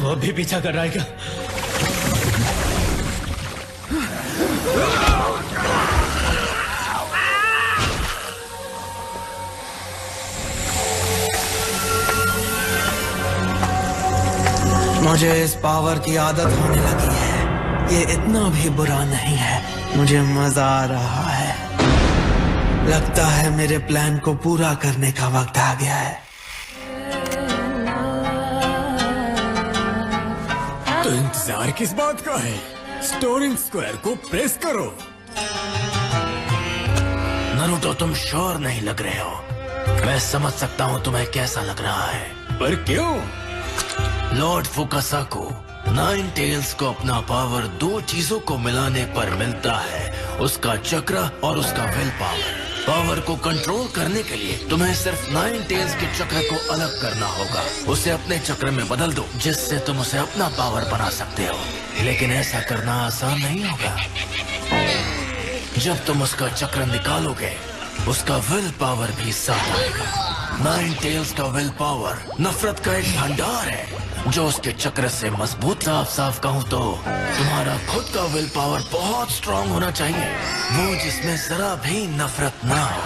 वो भी पीछा कर रहा है क्या? मुझे इस पावर की आदत होने लगी है। ये इतना भी बुरा नहीं है। मुझे मजा आ रहा है। लगता है मेरे प्लान को पूरा करने का वक्त आ गया है। तो इंतजार किस बात का है? स्टोरिंग स्क्वायर को प्रेस करो। नरूटो, तुम श्योर नहीं लग रहे हो। मैं समझ सकता हूँ तुम्हें कैसा लग रहा है, पर क्यों? लॉर्ड फुकासाको, नाइन टेल्स को अपना पावर दो चीजों को मिलाने पर मिलता है, उसका चक्र और उसका विल पावर। पावर को कंट्रोल करने के लिए तुम्हें सिर्फ नाइन टेल्स के चक्र को अलग करना होगा। उसे अपने चक्र में बदल दो, जिससे तुम उसे अपना पावर बना सकते हो। लेकिन ऐसा करना आसान नहीं होगा। जब तुम उसका चक्र निकालोगे, उसका विल पावर भी साथ आएगा। नाइन टेल्स का विल पावर नफरत का एक भंडार है जो उसके चक्र से मजबूत। साफ साफ कहूँ तो तुम्हारा खुद का विल पावर बहुत स्ट्रांग होना चाहिए, वो जिसमें जरा भी नफरत ना हो।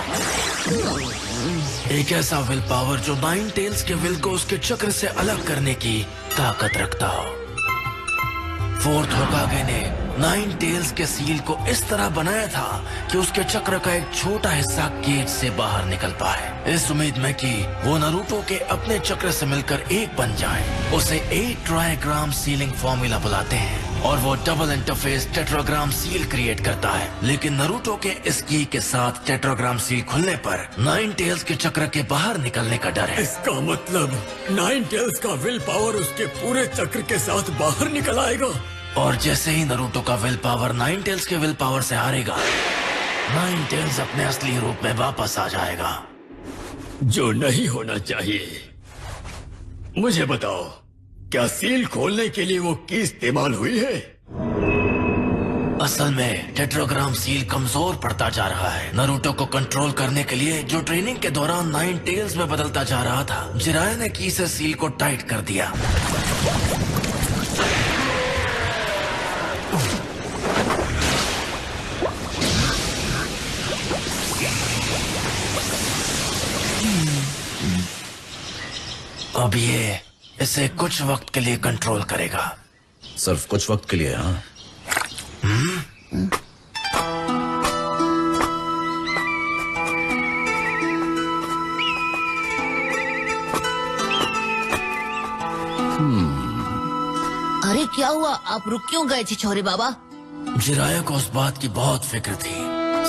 एक ऐसा विल पावर जो नाइन टेल्स के विल को उसके चक्र से अलग करने की ताकत रखता हो। फोर्थ होकागे ने नाइन टेल्स के सील को इस तरह बनाया था कि उसके चक्र का एक छोटा हिस्सा केज से बाहर निकल पाए, इस उम्मीद में कि वो नारुतो के अपने चक्र से मिलकर एक बन जाए। उसे 8 ट्राइग्राम सीलिंग फॉर्मूला बुलाते हैं और वो डबल इंटरफेस टेट्राग्राम सील क्रिएट करता है। लेकिन नारुतो के इस की के साथ टेट्राग्राम सील खुलने पर नाइन टेल्स के चक्र के बाहर निकलने का डर है। इसका मतलब नाइन टेल्स का विल पावर उसके पूरे चक्र के साथ बाहर निकल आएगा। और जैसे ही नारुतो का विल पावर नाइन टेल्स के विल पावर से हारेगा, नाइन टेल्स अपने असली रूप में वापस आ जाएगा। जो नहीं होना चाहिए। मुझे बताओ, क्या सील खोलने के लिए वो की इस्तेमाल हुई है? असल में टेट्राग्राम सील कमजोर पड़ता जा रहा है। नारुतो को कंट्रोल करने के लिए जो ट्रेनिंग के दौरान नाइन टेल्स में बदलता जा रहा था, जिराया ने की से सील को टाइट कर दिया। अब ये इसे कुछ वक्त के लिए कंट्रोल करेगा। सिर्फ कुछ वक्त के लिए? हाँ। अरे क्या हुआ? आप रुक क्यों गए छिछोरे बाबा? जिराया को उस बात की बहुत फिक्र थी।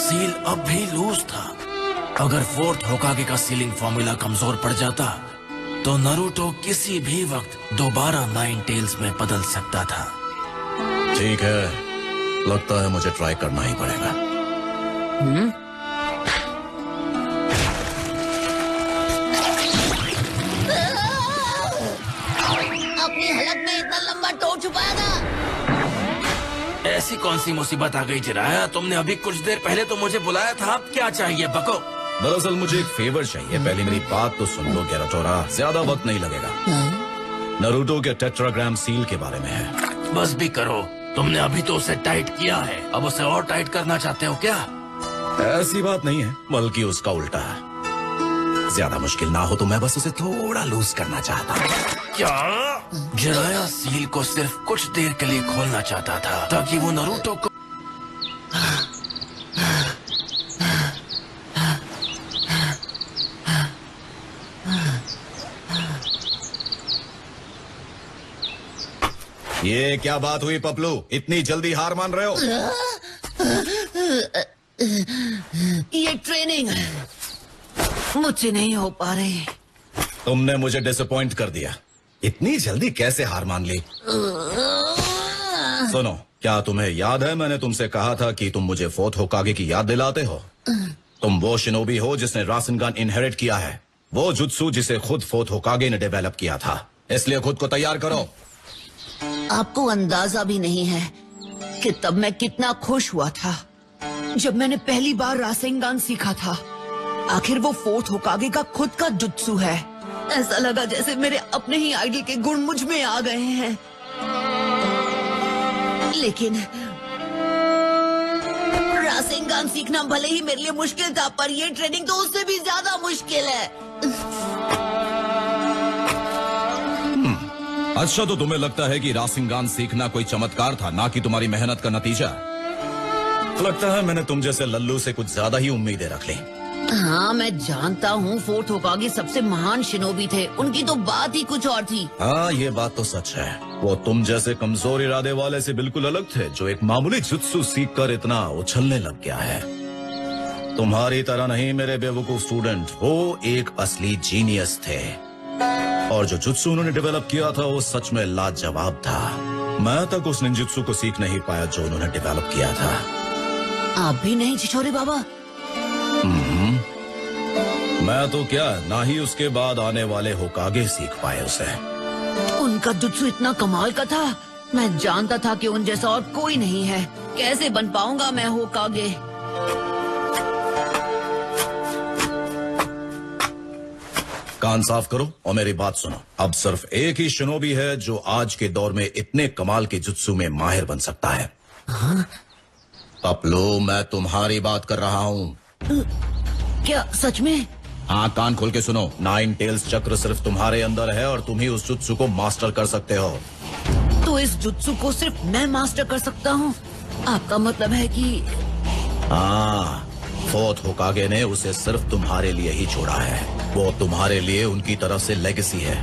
सील अब भी लूज था। अगर फोर्थ होकागे का सीलिंग फॉर्मूला कमजोर पड़ जाता तो नारुतो किसी भी वक्त दोबारा नाइन टेल्स में बदल सकता था। ठीक है, लगता है मुझे ट्राई करना ही पड़ेगा। अपनी हलक में इतना लंबा टोर छुपाया था। ऐसी कौन सी मुसीबत आ गई जिराया? तुमने अभी कुछ देर पहले तो मुझे बुलाया था। अब क्या चाहिए? बको। दरअसल मुझे एक फेवर चाहिए। पहले मेरी बात तो सुन लो गेराटोरा, ज्यादा वक्त नहीं लगेगा। नारुतो के टेट्राग्राम सील के बारे में है। बस भी करो, तुमने अभी तो उसे टाइट किया है, अब उसे और टाइट करना चाहते हो क्या? ऐसी बात नहीं है, बल्कि उसका उल्टा है। ज्यादा मुश्किल ना हो तो मैं बस उसे थोड़ा लूज करना चाहता हूँ। क्या? जिराया सील को सिर्फ कुछ देर के लिए खोलना चाहता था ताकि वो नारुतो को ये क्या बात हुई पपलू? इतनी जल्दी हार मान रहे हो? ये ट्रेनिंग मुझसे नहीं हो पा रही। तुमने मुझे डिसअपॉइंट कर दिया। इतनी जल्दी कैसे हार मान ली? सुनो, क्या तुम्हें याद है मैंने तुमसे कहा था कि तुम मुझे फोर्थ होकागे की याद दिलाते हो? तुम वो शिनोबी हो जिसने रासेनगान इनहेरिट किया है, वो जुत्सु जिसे खुद फोर्थ होकागे ने डेवलप किया था। इसलिए खुद को तैयार करो। आपको अंदाजा भी नहीं है कि तब मैं कितना खुश हुआ था जब मैंने पहली बार रासेंगान सीखा था। आखिर वो फोर्थ होकागे का खुद का जुत्सु है। ऐसा लगा जैसे मेरे अपने ही आइडल के गुण मुझ में आ गए हैं। लेकिन रासेंगान सीखना भले ही मेरे लिए मुश्किल था, पर ये ट्रेनिंग तो उससे भी ज्यादा मुश्किल है। अच्छा, तो तुम्हें लगता है कि रासिंगान सीखना कोई चमत्कार था, ना कि तुम्हारी मेहनत का नतीजा? लगता है मैंने तुम जैसे लल्लू से कुछ ज्यादा ही उम्मीदें रख ली। हाँ, मैं जानता हूँ फोर्थ होकागे सबसे महान शिनोबी थे, उनकी तो बात ही कुछ और थी। हाँ, ये बात तो सच है। वो तुम जैसे कमजोर इरादे वाले से बिल्कुल अलग थे, जो एक मामूली जुत्सु सीखकर इतना उछलने लग गया है। तुम्हारी तरह नहीं मेरे बेवकूफ स्टूडेंट, वो एक असली जीनियस थे। और जो जुत्सु उन्होंने डेवलप किया था वो सच में लाजवाब था। मैं तक उस निंजुत्सु को सीख नहीं पाया जो उन्होंने डेवलप किया था। आप भी नहीं छिछोरे बाबा? मैं तो क्या, ना ही उसके बाद आने वाले होकागे सीख पाए उसे। उनका जुत्सु इतना कमाल का था, मैं जानता था कि उन जैसा और कोई नहीं है। कैसे बन पाऊंगा मैं होकागे? कान साफ करो और मेरी बात सुनो। अब सिर्फ एक ही शिनोबी है जो आज के दौर में इतने कमाल के जुत्सु में माहिर बन सकता है। हाँ? पपलू, मैं तुम्हारी बात कर रहा हूँ। क्या सच में? हाँ, कान खोल के सुनो। 9 टेल्स चक्र सिर्फ तुम्हारे अंदर है और तुम ही उस जुत्सु को मास्टर कर सकते हो। तो इस जुत्सु को सिर्फ मैं मास्टर कर सकता हूँ? आपका मतलब है कि? हाँ, फोर्थ होकागे ने उसे सिर्फ तुम्हारे लिए ही छोड़ा है। वो तुम्हारे लिए उनकी तरफ से लेगेसी है।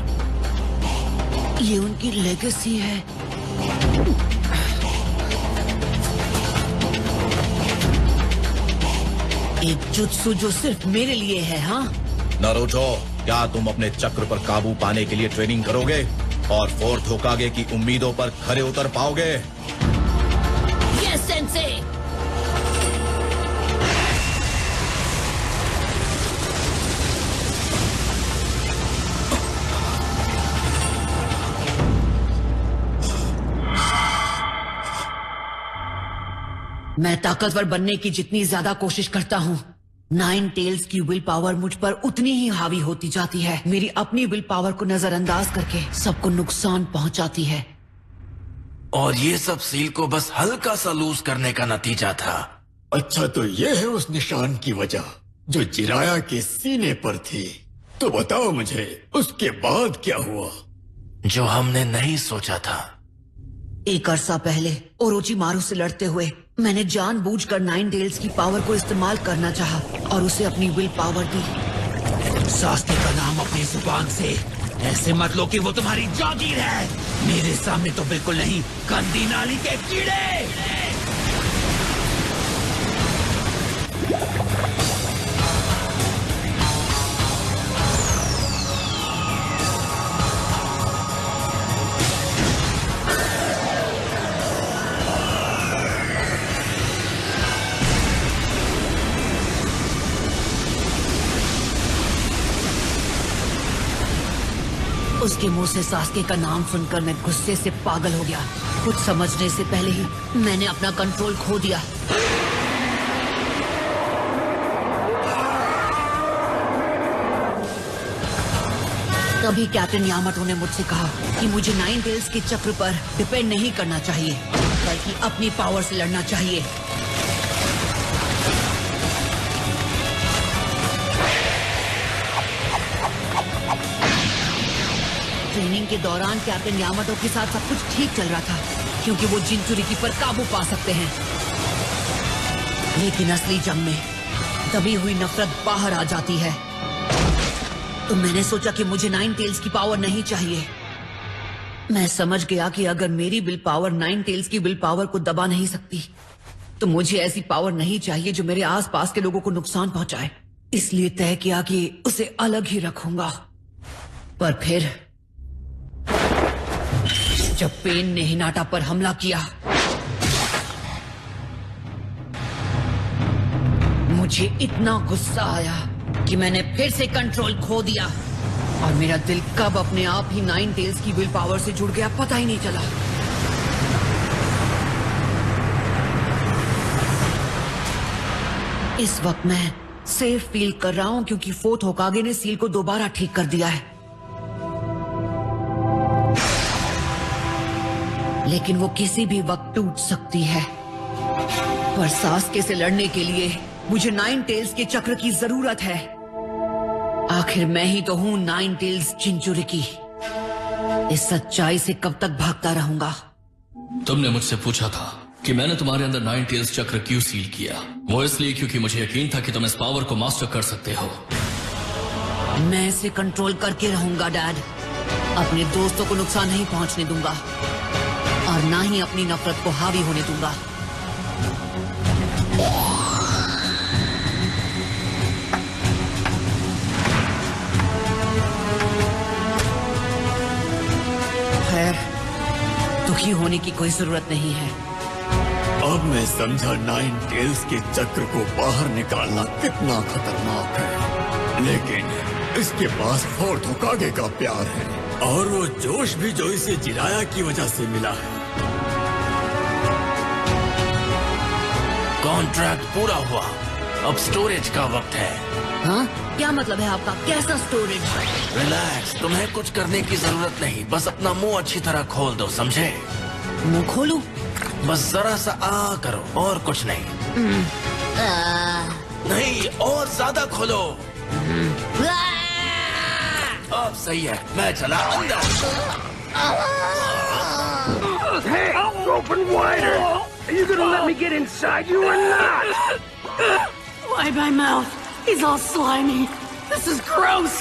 ये उनकी लेगेसी है? एक जुत्सु जो सिर्फ मेरे लिए है। हाँ नारुतो, क्या तुम अपने चक्र पर काबू पाने के लिए ट्रेनिंग करोगे और फोर्थ होकागे की उम्मीदों पर खरे उतर पाओगे? Yes sensei. मैं ताकतवर बनने की जितनी ज्यादा कोशिश करता हूँ, 9 टेल्स की विल पावर मुझ पर उतनी ही हावी होती जाती है। मेरी अपनी विल पावर को नजरअंदाज करके सबको नुकसान पहुंचाती है। और ये सब सील को बस हल्का सा लूज करने का नतीजा था। अच्छा, तो ये है उस निशान की वजह जो जिराया के सीने पर थी। तो बताओ मुझे, उसके बाद क्या हुआ? जो हमने नहीं सोचा था। एक अरसा पहले ओरोचिमारू से लड़ते हुए मैंने जानबूझकर 9 टेल्स की पावर को इस्तेमाल करना चाहा और उसे अपनी विल पावर दी। सास्के का नाम अपनी जुबान से ऐसे मत लो कि वो तुम्हारी जागीर है। मेरे सामने तो बिल्कुल नहीं, गंदी नाली के कीड़े। उसके मुंह से सास्के का नाम सुनकर मैं गुस्से से पागल हो गया। कुछ समझने से पहले ही मैंने अपना कंट्रोल खो दिया। तभी कैप्टन यामाटो ने मुझसे कहा कि मुझे 9 टेल्स के चक्र पर डिपेंड नहीं करना चाहिए, बल्कि अपनी पावर से लड़ना चाहिए। ट्रेनिंग के दौरान कैप्टन यामाटो के साथ सब कुछ ठीक चल रहा था, क्योंकि वो जिनचुरिकी पर काबू पा सकते हैं। लेकिन असली जंग में दबी हुई नफरत बाहर आ जाती है। तो मैंने सोचा कि मुझे 9 टेल्स की पावर नहीं चाहिए। मैं समझ गया कि अगर मेरी विल पावर 9 टेल्स की विल पावर को दबा नहीं सकती, तो मुझे ऐसी पावर नहीं चाहिए जो मेरे आसपास के लोगों को नुकसान पहुंचाए। इसलिए तय किया कि उसे अलग ही रखूंगा। पर फिर जब पेन ने हिनाटा पर हमला किया, मुझे इतना गुस्सा आया कि मैंने फिर से कंट्रोल खो दिया और मेरा दिल कब अपने आप ही 9 टेल्स की विल पावर से जुड़ गया पता ही नहीं चला। इस वक्त मैं सेफ फील कर रहा हूं क्योंकि फोर्थ होकागे ने सील को दोबारा ठीक कर दिया है, लेकिन वो किसी भी वक्त टूट सकती है। पर सास्के से लड़ने के लिए मुझे 9 टेल्स के चक्र की जरूरत है। आखिर मैं ही तो हूं 9 टेल्स चिंचुरिकी। इस सच्चाई से कब तक भागता रहूंगा? तुमने मुझसे पूछा था कि मैंने तुम्हारे अंदर 9 टेल्स चक्र क्यों सील किया। वो इसलिए क्योंकि मुझे यकीन था कि तुम इस पावर को मास्टर कर सकते हो। मैं इसे कंट्रोल करके रहूंगा डैड। अपने दोस्तों को नुकसान नहीं पहुंचने दूंगा और ना ही अपनी नफरत को हावी होने दूंगा। खैर, दुखी होने की कोई जरूरत नहीं है। अब मैं समझा 9 टेल्स के चक्र को बाहर निकालना कितना खतरनाक है, लेकिन इसके पास फोर्थ होकागे का प्यार है और वो जोश भी जो इसे जिराया की वजह से मिला है। कॉन्ट्रैक्ट पूरा हुआ, अब स्टोरेज का वक्त है। हाँ? क्या मतलब है आपका? कैसा स्टोरेज? रिलैक्स, तुम्हें कुछ करने की जरूरत नहीं, बस अपना मुंह अच्छी तरह खोल दो, समझे? मुंह खोलूं? बस जरा सा आ करो और कुछ नहीं। नहीं, और ज्यादा खोलो। अब सही है, मैं चला अंदर। Hey, open wider! Are you gonna let me get inside you or not? Why my mouth? He's all slimy. This is gross.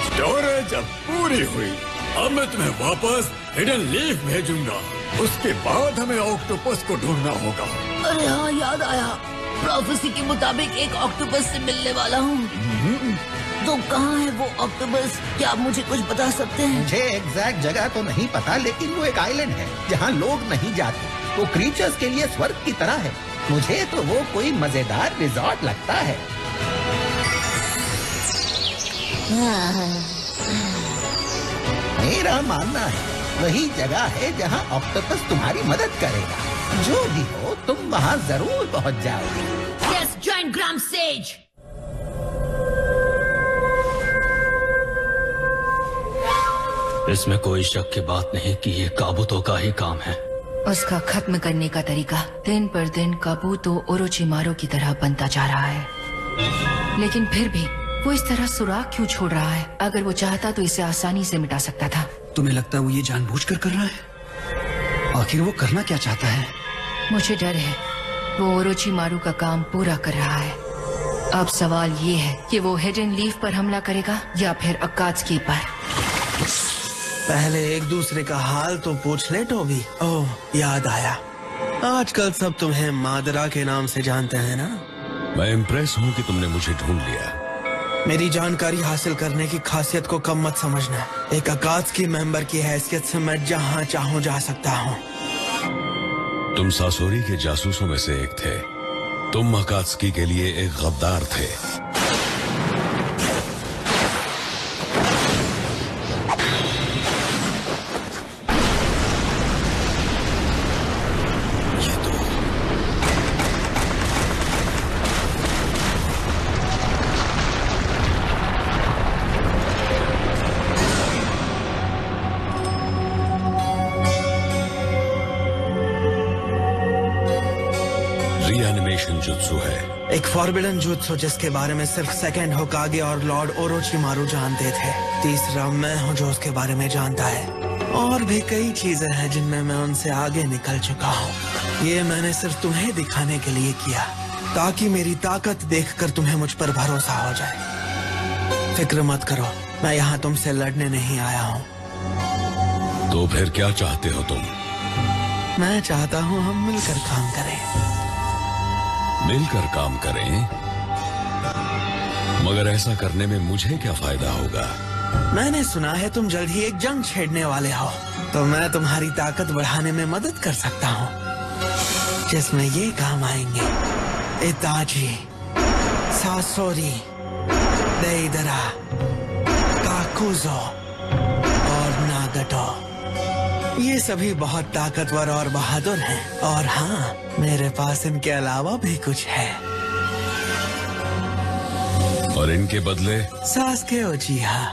Storage अब पूरी हुई। अब मैं तुम्हें वापस हिडन लीफ भेजूंगा। उसके बाद हमें ऑक्टोपस को ढूंढना होगा। अरे हाँ, याद आया। प्रोफेसी के मुताबिक एक ऑक्टोपस से मिलने वाला हूँ। तो कहाँ है वो ऑक्टोपस? क्या आप मुझे कुछ बता सकते हैं? मुझे एग्जैक्ट जगह तो नहीं पता, लेकिन वो एक आइलैंड है जहाँ लोग नहीं जाते। वो क्रीचर्स के लिए स्वर्ग की तरह है। मुझे तो वो कोई मजेदार रिजॉर्ट लगता है। मेरा मानना है वही जगह है जहाँ ऑक्टोपस तुम्हारी मदद करेगा। जो भी हो, तुम वहाँ जरूर पहुँच जाओगे। Yes, join Gram Sage. इसमें कोई शक की बात नहीं कि ये काबूतो का ही काम है। उसका खत्म करने का तरीका दिन पर दिन काबूतो ओरोचिमारू की तरह बनता जा रहा है। लेकिन फिर भी वो इस तरह सुराग क्यों छोड़ रहा है? अगर वो चाहता तो इसे आसानी से मिटा सकता था। तुम्हें लगता है वो ये जानबूझकर कर रहा है? आखिर वो करना क्या चाहता है? मुझे डर है वो ओरोचिमारू का काम पूरा कर रहा है। अब सवाल ये है कि वो हिडन लीफ पर हमला करेगा या फिर अकात्सुकी पर। पहले एक दूसरे का हाल तो पूछ ले टोबी। ओह, याद आया। आजकल सब तुम्हें मादरा के नाम से जानते हैं ना? मैं इम्प्रेस हूँ कि तुमने मुझे ढूंढ लिया। मेरी जानकारी हासिल करने की खासियत को कम मत समझना। एक अकात्सुकी मेंबर की हैसियत से मैं जहाँ चाहूँ जा सकता हूँ। तुम सासोरी के जासूसों में से एक थे। तुम अकात्सुकी के लिए एक गद्दार थे। जुत्सु है एक फॉरबिडन जुत्सु जिसके बारे में सिर्फ सेकंड होकागे और लॉर्ड ओरोचिमारू जानते थे। तीसरा मैं हूँ जो उसके बारे में जानता है। और भी कई चीजें हैं जिनमें मैं उनसे आगे निकल चुका हूँ। ये मैंने सिर्फ तुम्हें दिखाने के लिए किया ताकि मेरी ताकत देखकर तुम्हें मुझ पर भरोसा हो जाए। फिक्र मत करो, मैं यहाँ तुमसे लड़ने नहीं आया हूँ। तो फिर क्या चाहते हो तुम? मैं चाहता हूँ हम मिलकर काम करें। मिलकर काम करें? मगर ऐसा करने में मुझे क्या फायदा होगा? मैंने सुना है तुम जल्द ही एक जंग छेड़ने वाले हो, तो मैं तुम्हारी ताकत बढ़ाने में मदद कर सकता हूँ, जिसमें ये काम आएंगे इताची, सासोरी, देइदरा, काकुजो और नागटो। ये सभी बहुत ताकतवर और बहादुर हैं। और हाँ, मेरे पास इनके अलावा भी कुछ है। और इनके बदले? सास्के उचिहा।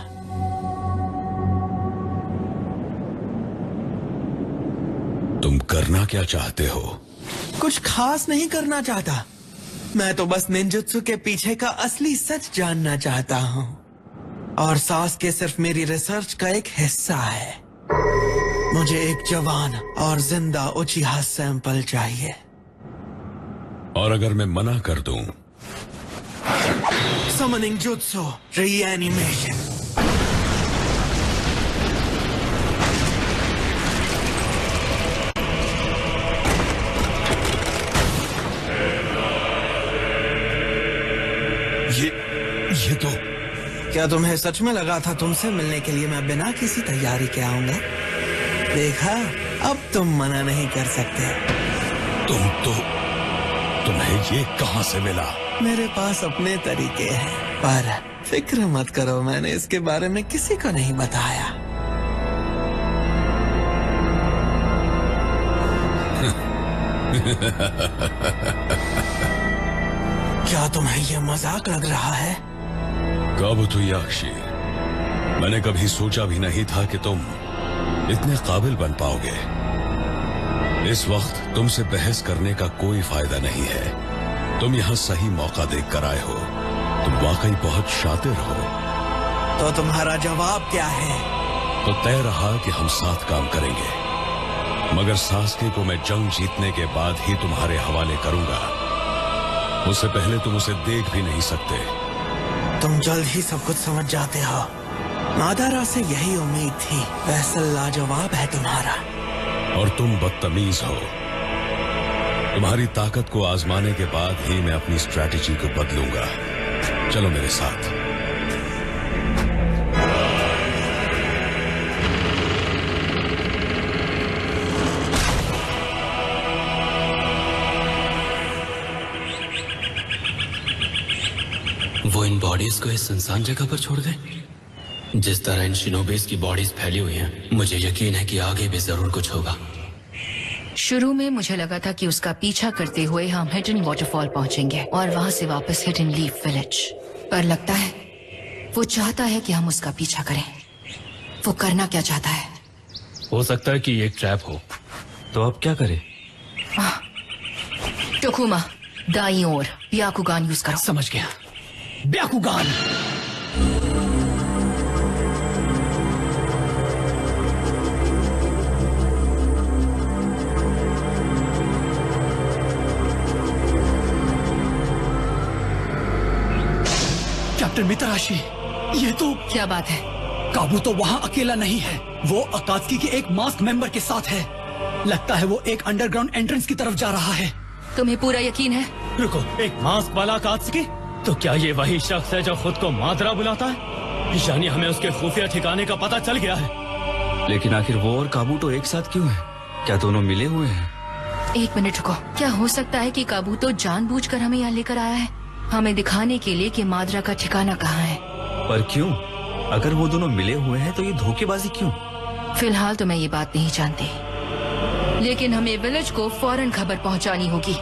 तुम करना क्या चाहते हो? कुछ खास नहीं करना चाहता। मैं तो बस निंजुत्सु के पीछे का असली सच जानना चाहता हूँ। और सास्के सिर्फ मेरी रिसर्च का एक हिस्सा है। मुझे एक जवान और जिंदा उचिहा सैंपल चाहिए। और अगर मैं मना कर दूं? समनिंग जुत्सु रीएनिमेशन। ये तो क्या तुम्हें सच में लगा था तुमसे मिलने के लिए मैं बिना किसी तैयारी के आऊंगा? देखा, अब तुम मना नहीं कर सकते। तुम्हें ये कहां से मिला? मेरे पास अपने तरीके हैं, पर फिक्र मत करो, मैंने इसके बारे में किसी को नहीं बताया। क्या तुम्हें यह मजाक लग रहा है? काबुतो याक्षी, मैंने कभी सोचा भी नहीं था कि तुम इतने काबिल बन पाओगे। इस वक्त तुमसे बहस करने का कोई फायदा नहीं है। तुम यहाँ सही मौका देख कर आए हो। तुम वाकई बहुत शातिर हो। तो तुम्हारा जवाब क्या है? तो तय रहा कि हम साथ काम करेंगे, मगर सास्के को मैं जंग जीतने के बाद ही तुम्हारे हवाले करूंगा। उससे पहले तुम उसे देख भी नहीं सकते। तुम जल्द ही सब कुछ समझ जाते हो। मादारा से यही उम्मीद थी। फैसल लाजवाब है तुम्हारा। और तुम बदतमीज हो। तुम्हारी ताकत को आजमाने के बाद ही मैं अपनी स्ट्रैटेजी को बदलूंगा। चलो मेरे साथ। वो इन बॉडीज को इस सुनसान जगह पर छोड़ गए। जिस तरह इन शिनोबीज की बॉडीज फैली हुई हैं, मुझे यकीन है कि आगे भी जरूर कुछ होगा। शुरू में मुझे लगा था कि उसका पीछा करते हुए हम हिडन वाटरफॉल पहुंचेंगे और वहां से वापस हिडन लीफ विलेज। पर लगता है वो चाहता है कि हम उसका पीछा करें। वो करना क्या चाहता है? हो सकता है कि ये एक ट्रैप हो। तो अब क्या करें? टोकुमा, दाईं ओर ब्याकुगान यूज करो। समझ गया। ब्याकुगान। कैप्टन मितराशी, ये तो क्या बात है? काबुतो वहाँ अकेला नहीं है। वो अकात्सुकी के एक मास्क मेंबर के साथ है। लगता है वो एक अंडरग्राउंड एंट्रेंस की तरफ जा रहा है। तुम्हें पूरा यकीन है? रुको, एक मास्क वाला अकात्सुकी? तो क्या ये वही शख्स है जो खुद को मादरा बुलाता है? यानी हमें उसके खुफिया ठिकाने का पता चल गया है। लेकिन आखिर वो और काबुतो एक साथ क्यों है? क्या दोनों मिले हुए हैं? एक मिनट रुको। क्या हो सकता है कि काबुतो जानबूझकर हमें यहाँ लेकर आया है, हमें दिखाने के लिए कि मादरा का ठिकाना कहाँ है? पर क्यों? अगर वो दोनों मिले हुए हैं तो ये धोखेबाजी क्यों? फिलहाल तो मैं ये बात नहीं जानती, लेकिन हमें विलेज को फौरन खबर पहुंचानी होगी।